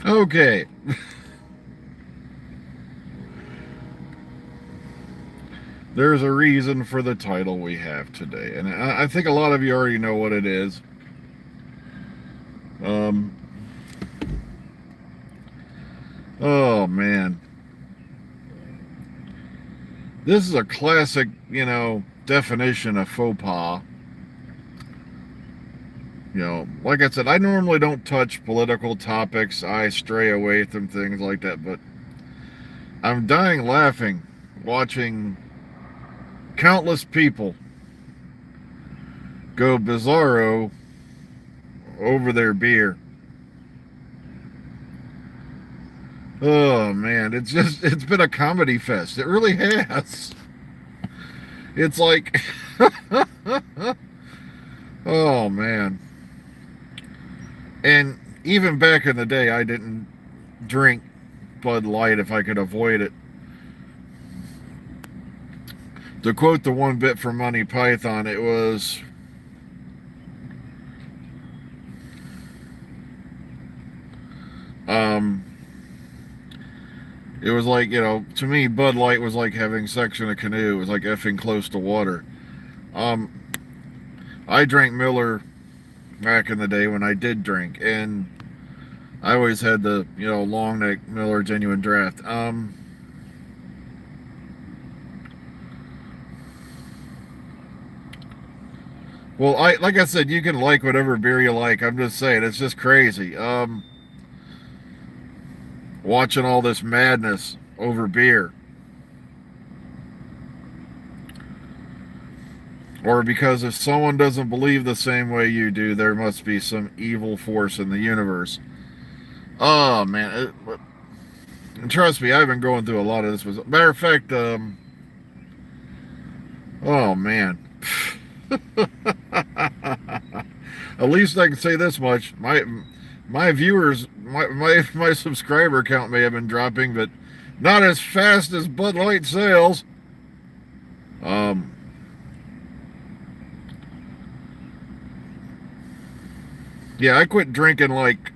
Okay, there's a reason for the title we have today, and I think a lot of you already know what it is. Um, oh man, this is a classic, definition of faux pas. Like I said, I normally don't touch political topics. I stray away from things like that, but I'm dying laughing watching countless people go bizarro over their beer. Oh man, it's been a comedy fest. It really has. It's like oh man. And even back in the day I didn't drink Bud Light if I could avoid it. To quote the one bit from Monty Python, um it was like, to me Bud Light was like having sex in a canoe. It was like effing close to water. Um I drank Miller back in the day when I did drink, and I always had the long neck Miller Genuine Draft. Well, I like I said, you can like whatever beer you like. I'm just saying, it's just crazy. Watching all this madness over beer, or because if someone doesn't believe the same way you do, there must be some evil force in the universe. Oh man, and trust me, I've been going through a lot of this. Matter of fact, oh man. At least I can say this much: my viewers, my subscriber count may have been dropping, but not as fast as Bud Light sales. Um, yeah, I quit drinking like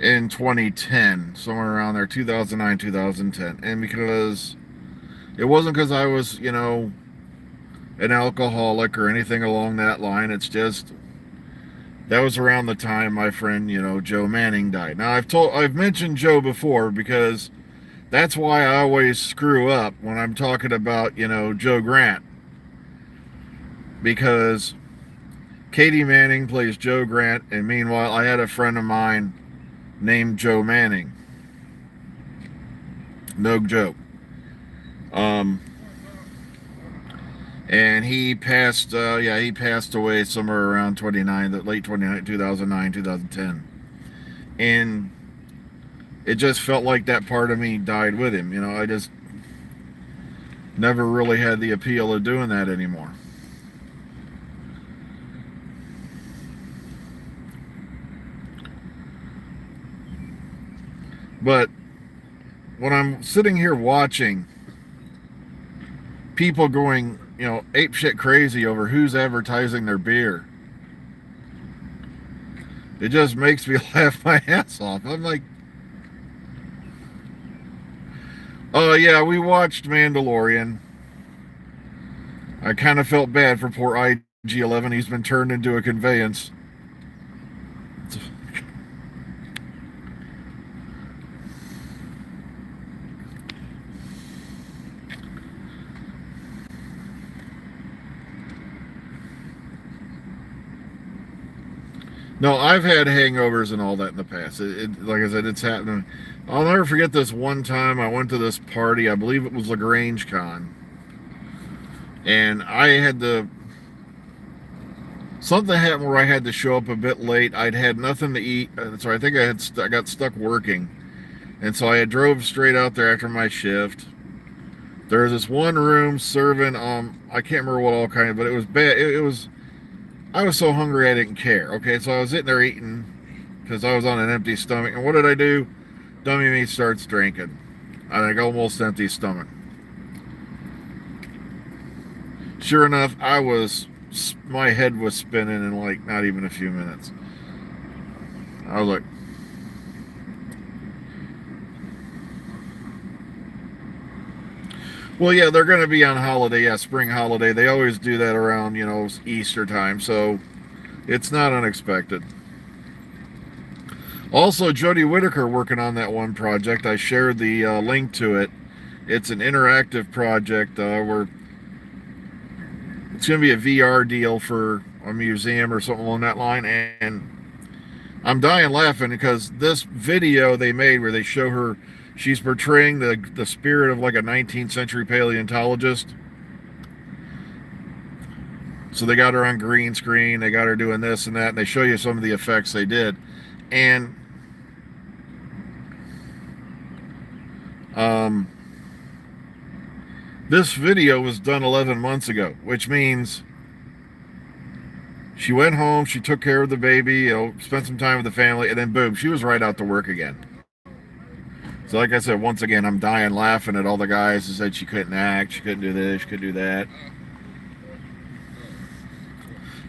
in 2010, somewhere around there, 2009, 2010, and because it wasn't because I was, an alcoholic or anything along that line. It's just that was around the time my friend, Joe Manning died. Now I've mentioned Joe before because that's why I always screw up when I'm talking about, Joe Grant, because Katie Manning plays Joe Grant, and meanwhile I had a friend of mine named Joe Manning. No joke. Um, and he passed. He passed away somewhere around 29, the late 29, 2009, 2010, and it just felt like that part of me died with him. I just never really had the appeal of doing that anymore. But when I'm sitting here watching people going, ape shit crazy over who's advertising their beer, it just makes me laugh my ass off. I'm like, oh yeah, we watched Mandalorian. I kind of felt bad for poor IG-11. He's been turned into a conveyance. No, I've had hangovers and all that in the past. Like I said, it's happening. I'll never forget this one time I went to this party. I believe it was Lagrange Con, and I had to. Something happened where I had to show up a bit late. I'd had nothing to eat, so I think I got stuck working, and so I drove straight out there after my shift. There was this one room serving. I can't remember what all kind, but it was bad. It was. I was so hungry I didn't care. Okay, so I was sitting there eating because I was on an empty stomach. And what did I do? Dummy me starts drinking. I think almost empty stomach. Sure enough, my head was spinning in like not even a few minutes. I was like, Well, yeah, they're going to be on holiday. Yeah, spring holiday. They always do that around, Easter time. So it's not unexpected. Also, Jodie Whittaker working on that one project. I shared the link to it. It's an interactive project where it's going to be a VR deal for a museum or something along that line. And I'm dying laughing because this video they made where they show her, she's portraying the spirit of like a 19th century paleontologist. So they got her on green screen, they got her doing this and that, and they show you some of the effects they did. And this video was done 11 months ago, which means she went home, she took care of the baby, spent some time with the family, and then boom, she was right out to work again. So like I said, once again, I'm dying laughing at all the guys who said she couldn't act, she couldn't do this, she couldn't do that.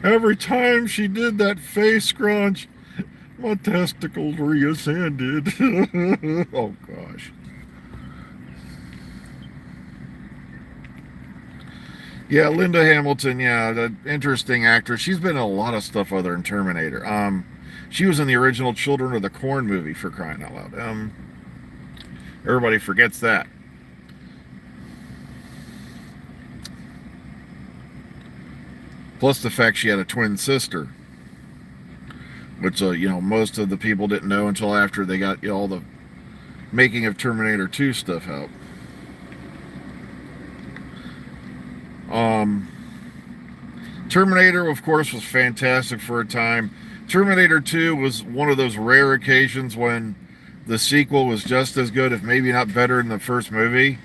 Every time she did that face scrunch, my testicles reascended. Oh, gosh. Yeah, Linda Hamilton, yeah, the interesting actress. She's been in a lot of stuff other than Terminator. She was in the original Children of the Corn movie, for crying out loud. Everybody forgets that. Plus the fact she had a twin sister, which most of the people didn't know until after they got all the making of Terminator 2 stuff out. Terminator, of course, was fantastic for a time. Terminator 2 was one of those rare occasions when the sequel was just as good, if maybe not better, than the first movie.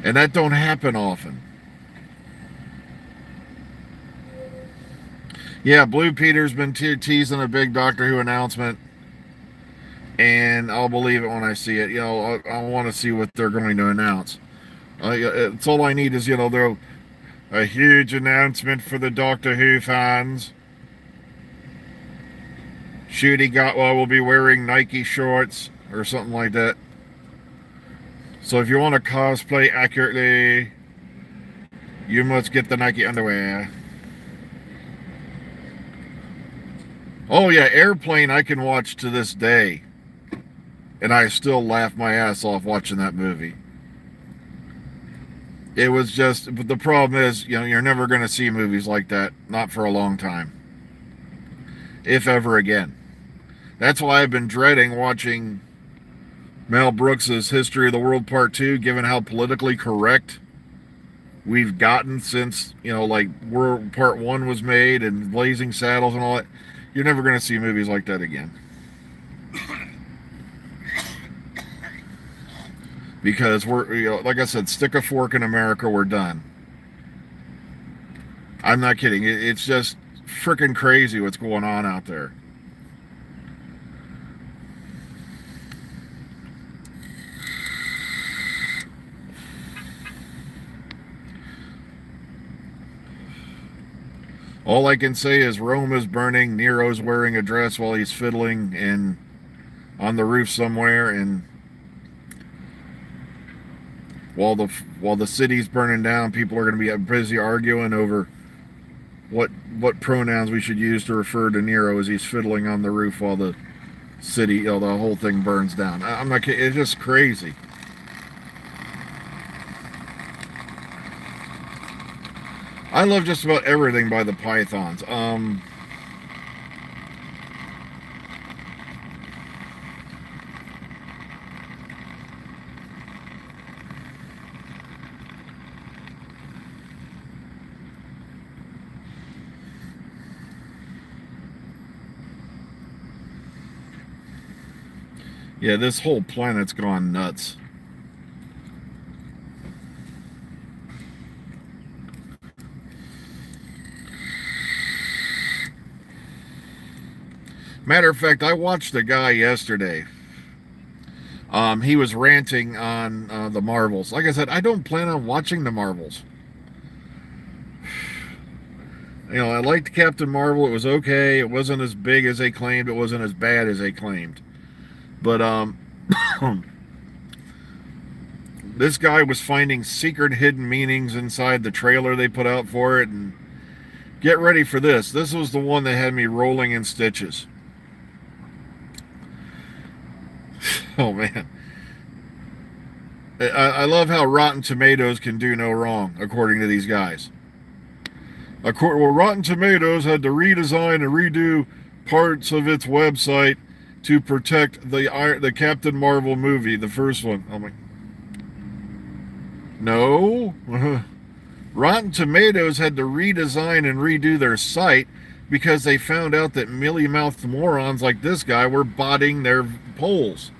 And that don't happen often. Yeah, Blue Peter's been teasing a big Doctor Who announcement. And I'll believe it when I see it. I want to see what they're going to announce. It's all I need is, they're a huge announcement for the Doctor Who fans. Ncuti Gatwa will be wearing Nike shorts or something like that. So if you want to cosplay accurately, you must get the Nike underwear. Oh yeah, Airplane I can watch to this day. And I still laugh my ass off watching that movie. It was just, but the problem is, you're never going to see movies like that. Not for a long time. If ever again. That's why I've been dreading watching Mel Brooks's History of the World Part 2, given how politically correct we've gotten since, World Part 1 was made and Blazing Saddles and all that. You're never going to see movies like that again. Because we're, like I said, stick a fork in America, we're done. I'm not kidding. It's just freaking crazy what's going on out there. All I can say is Rome is burning, Nero's wearing a dress while he's fiddling on the roof somewhere, and while the city's burning down, people are going to be busy arguing over what pronouns we should use to refer to Nero as he's fiddling on the roof while the city, the whole thing burns down. I'm not kidding. It's just crazy. I love just about everything by the Pythons. Yeah, this whole planet's gone nuts. Matter of fact, I watched a guy yesterday. He was ranting on the Marvels. Like I said, I don't plan on watching the Marvels. I liked Captain Marvel. It was okay. It wasn't as big as they claimed. It wasn't as bad as they claimed. But This guy was finding secret hidden meanings inside the trailer they put out for it. And get ready for this. This was the one that had me rolling in stitches. Oh, man. I love how Rotten Tomatoes can do no wrong, according to these guys. Well, Rotten Tomatoes had to redesign and redo parts of its website to protect the Captain Marvel movie, the first one. I'm like, no. Rotten Tomatoes had to redesign and redo their site because they found out that mealy-mouthed morons like this guy were botting their polls.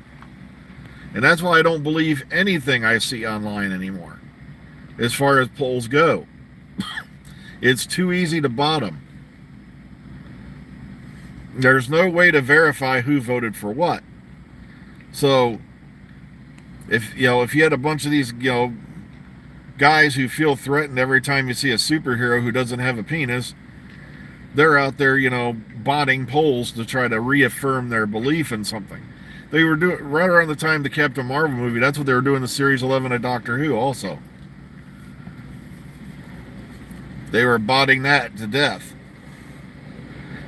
And that's why I don't believe anything I see online anymore, as far as polls go. It's too easy to bot them. There's no way to verify who voted for what. So, if you had a bunch of these, guys who feel threatened every time you see a superhero who doesn't have a penis, they're out there, botting polls to try to reaffirm their belief in something. They were doing right around the time the Captain Marvel movie. That's what they were doing the Series 11 of Doctor Who also. They were botting that to death.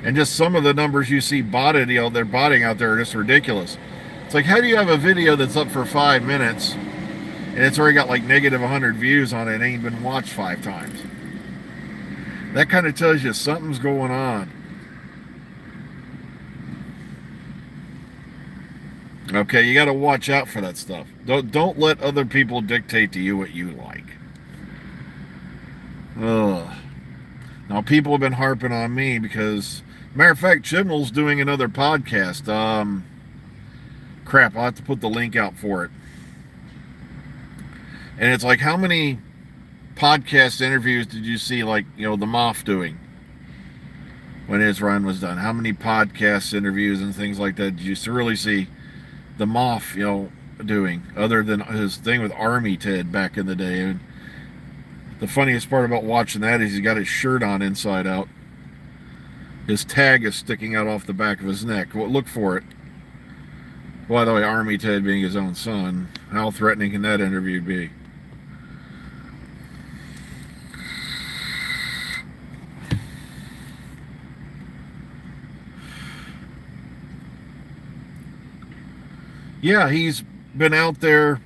And just some of the numbers you see botted, they're botting out there are just ridiculous. It's like, how do you have a video that's up for 5 minutes and it's already got like negative 100 views on it and ain't been watched 5 times? That kind of tells you something's going on. Okay, you got to watch out for that stuff. Don't let other people dictate to you what you like. Ugh. Now, people have been harping on me because, matter of fact, Chibnall's doing another podcast. Crap, I'll have to put the link out for it. And it's like, how many podcast interviews did you see, like, the Moff doing when his run was done? How many podcast interviews and things like that did you really see the Moff, doing, other than his thing with Army Ted back in the day? And the funniest part about watching that is he's got his shirt on inside out. His tag is sticking out off the back of his neck. Well, look for it. By the way, Army Ted being his own son, how threatening can that interview be? Yeah, he's been out there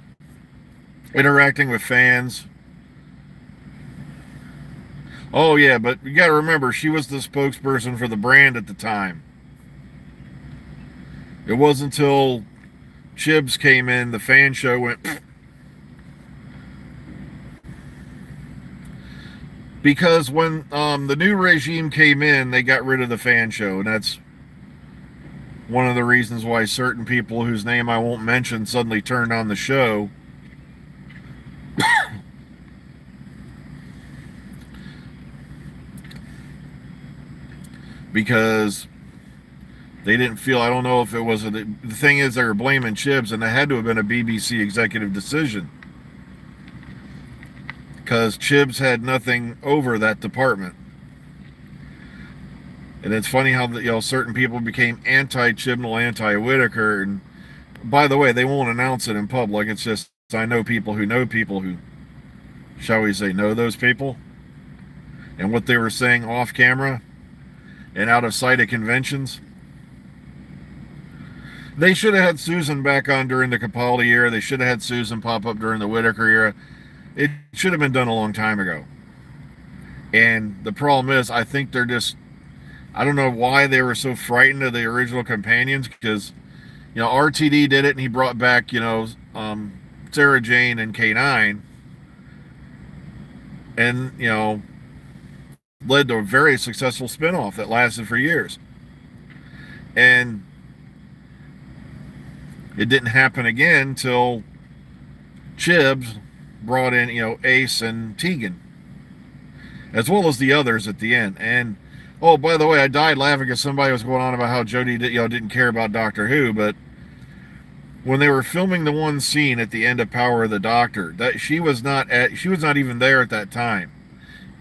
interacting with fans. Oh, yeah, but you got to remember, she was the spokesperson for the brand at the time. It wasn't until Chibs came in, the fan show went... Because when the new regime came in, they got rid of the fan show, and that's one of the reasons why certain people whose name I won't mention suddenly turned on the show. Because they didn't feel, I don't know if it was, the thing is they were blaming Chibs, and it had to have been a BBC executive decision. Because Chibs had nothing over that department. And it's funny how certain people became anti-Chibnall, anti-Whitaker, and by the way, they won't announce it in public. It's just, I know people who, shall we say, know those people, and what they were saying off camera and out of sight at conventions. They should have had Susan back on during the Capaldi era. They should have had Susan pop up during the Whitaker era. It should have been done a long time ago. And the problem is, I think they're just, I don't know why they were so frightened of the original companions, because, RTD did it and he brought back, Sarah Jane and K9, and, led to a very successful spinoff that lasted for years. And it didn't happen again till Chibs brought in, Ace and Tegan, as well as the others at the end. And oh, by the way, I died laughing because somebody was going on about how Jodie didn't care about Doctor Who, but when they were filming the one scene at the end of Power of the Doctor, that she was not even there at that time,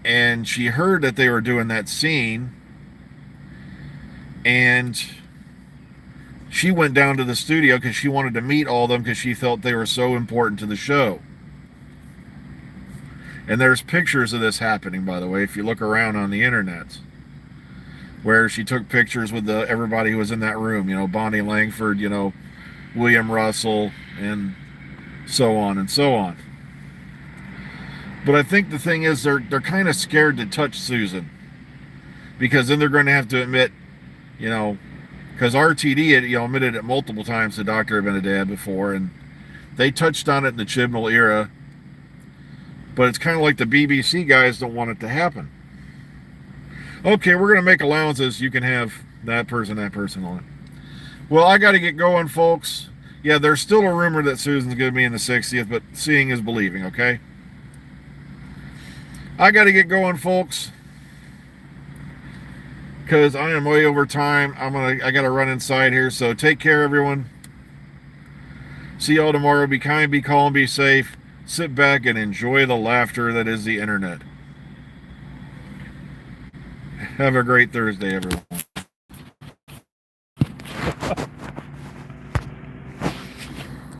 and she heard that they were doing that scene, and she went down to the studio because she wanted to meet all of them because she felt they were so important to the show. And there's pictures of this happening, by the way, if you look around on the internet, where she took pictures with everybody who was in that room, Bonnie Langford, William Russell, and so on and so on. But I think the thing is they're kind of scared to touch Susan, because then they're going to have to admit, because RTD admitted it multiple times the doctor had been a dad before, and they touched on it in the Chibnall era. But it's kind of like the BBC guys don't want it to happen. Okay, we're going to make allowances. You can have that person on it. Well, I got to get going, folks. Yeah, there's still a rumor that Susan's going to be in the 60th, but seeing is believing, okay? I got to get going, folks, because I am way over time. I got to run inside here, so take care, everyone. See y'all tomorrow. Be kind, be calm, be safe. Sit back and enjoy the laughter that is the internet. Have a great Thursday, everyone.